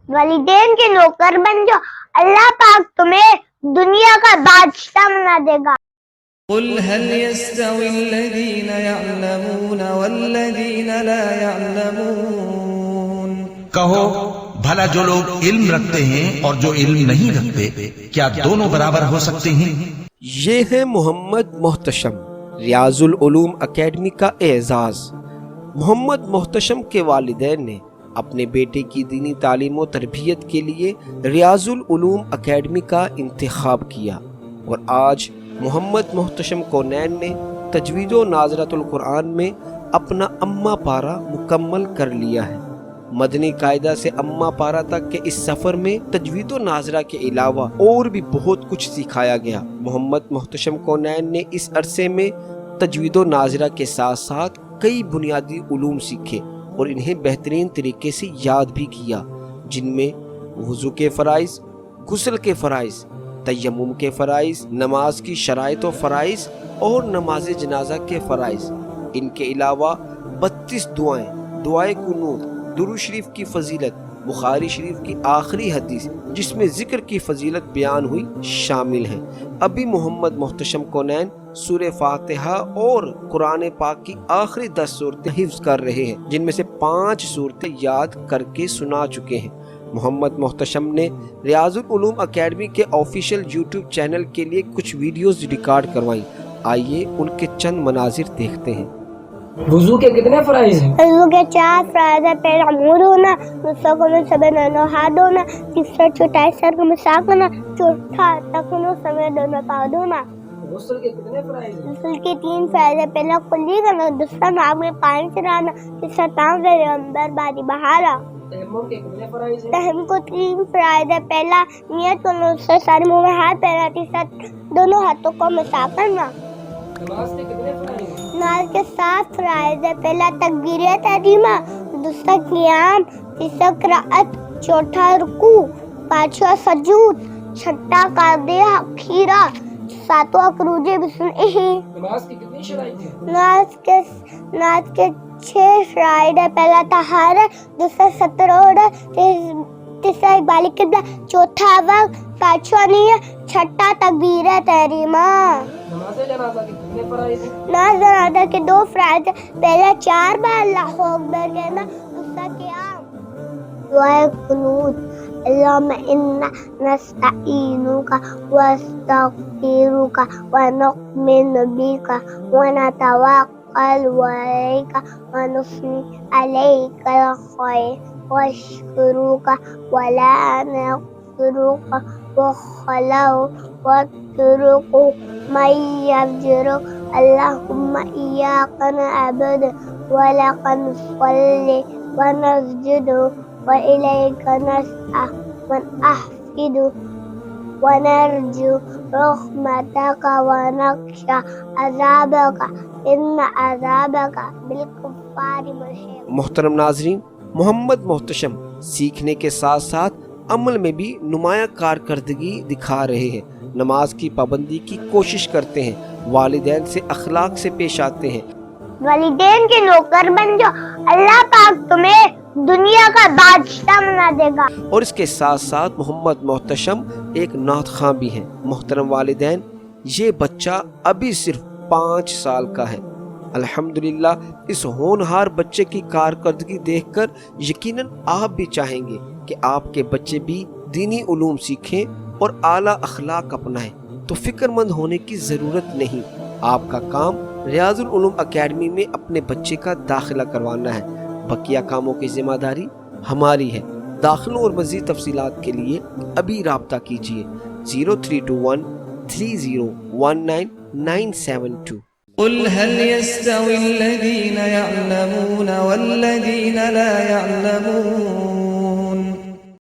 والدین کے نوکر بن جاؤ، اللہ پاک تمہیں دنیا کا بادشاہ بنا دے گا۔ قل هل يستوي الذين يعلمون والذين لا يعلمون، کہو بھلا جو لوگ علم رکھتے ہیں اور جو علم نہیں رکھتے کیا دونوں برابر ہو سکتے ہیں؟ یہ ہے محمد محتشم، ریاض العلوم اکیڈمی کا اعزاز۔ محمد محتشم کے والدین نے اپنے بیٹے کی دینی تعلیم و تربیت کے لیے ریاض العلوم اکیڈمی کا انتخاب کیا، اور آج محمد محتشم کونین نے تجوید و ناظرۃ القرآن میں اپنا اماں پارہ مکمل کر لیا ہے۔ مدنی قاعدہ سے اماں پارہ تک کے اس سفر میں تجوید و ناظرہ کے علاوہ اور بھی بہت کچھ سکھایا گیا۔ محمد محتشم کونین نے اس عرصے میں تجوید و ناظرہ کے ساتھ ساتھ کئی بنیادی علوم سیکھے اور انہیں بہترین طریقے سے یاد بھی کیا، جن میں وضو کے فرائض، غسل کے فرائض، تیمم کے فرائض، نماز کی شرائط و فرائض اور نماز جنازہ کے فرائض۔ ان کے علاوہ 32 دعائیں، دعائے قنوت، درود شریف کی فضیلت، بخاری شریف کی آخری حدیث جس میں ذکر کی فضیلت بیان ہوئی شامل ہیں۔ ابھی محمد محتشم کونین سورہ فاتحہ اور قرآن پاک کی آخری 10 سورتیں حفظ کر رہے ہیں، جن میں سے 5 سورتیں یاد کر کے سنا چکے ہیں۔ محمد محتشم نے ریاض العلوم اکیڈمی کے آفیشیل یوٹیوب چینل کے لیے کچھ ویڈیوز ریکارڈ کروائیں۔ آئیے ان کے چند مناظر دیکھتے ہیں۔ وضو کے کتنے فرائض ہیں؟ وضو کے 4 فرائض ہیں۔ پہلا منہ دھونا، دوسرا قبل سبے دونوں ہاتھ دھونا، تیسرا چھوٹائی سر کو مسح کرنا، چوتھا تخنوں سمیت دونوں پاؤں دھونا۔ غسل کے کتنے فرائض ہیں؟ غسل کے 3 فرائض ہیں۔ پہلا کلی کرنا، دوسرا ناک میں پانی چلانا، تیسرا ٹانگ سے اندر بادی بہانا۔ تیمم کے کتنے فرائض ہیں؟ تیمم کو 3 فرائض ہیں۔ پہلا نیت کرنا، دوسرا سارے منہ میں ہاتھ پھیرنا، تیسرا دونوں ہاتھوں کو مسح کرنا۔ نماز کے کتنے فرائض ہیں؟ نماز کے 7 فرائض ہیں۔ پہلا تکبیر تحریمہ، دوسرا قیام، تیسرا قرأت، چوتھا رکوع، پانچواں سجود، چھٹا قاعدہ اخیرہ، ساتواں خروج بسمہ۔ نماز کی کتنی شرائط ہیں؟ نماز کے 6 فرائض ہیں۔ پہلا طہارت، دوسرا ستر اوڑھ، تیسرا اقبال قبلہ، چوتھا وقت، پانچواں نیت، چھٹا تکبیر تحریمہ۔ نماز جنازہ کے کتنے فرائض ہیں؟ نماز جنازہ کے 2 فرائض ہیں۔ پہلا 4 بار اللہ اکبر کہنا، دوسرا قیام۔ دعائے قنوت، اللہم انا نستعینک ونستغفرک ونؤمن بک ونتوکل علیک ونثنی علیک الخیر ونشکرک ولا نکفرک وخلو واترک من یفجرک اللہم ایاک نعبد ولک نصلی ونسجد وإليك نسعى ونحفد ونرجو رحمتك ونخشى عذابك إن عذابك بالكفار محيط۔ محترم ناظرین، محمد محتشم سیکھنے کے ساتھ ساتھ عمل میں بھی نمایاں کارکردگی دکھا رہے ہیں۔ نماز کی پابندی کی کوشش کرتے ہیں، والدین سے اخلاق سے پیش آتے ہیں۔ والدین کے نوکر بن جاؤ، اللہ پاک تمہیں دنیا کا بادشاہ بنا دے گا۔ اور اس کے ساتھ ساتھ محمد محتشم ایک نعت خواں بھی ہیں۔ محترم والدین، یہ بچہ ابھی صرف 5 سال کا ہے۔ الحمدللہ اس ہونہار بچے کی کارکردگی دیکھ کر یقیناً آپ بھی چاہیں گے کہ آپ کے بچے بھی دینی علوم سیکھیں اور اعلیٰ اخلاق اپنائیں، تو فکر مند ہونے کی ضرورت نہیں۔ آپ کا کام ریاض العلوم اکیڈمی میں اپنے بچے کا داخلہ کروانا ہے، بقیہ کاموں کی ذمہ داری ہماری ہے۔ داخلوں اور مزید تفصیلات کے لیے ابھی رابطہ کیجیے 0321 3019 972۔ قل هل يستوي الذين يعلمون والذين لا يعلمون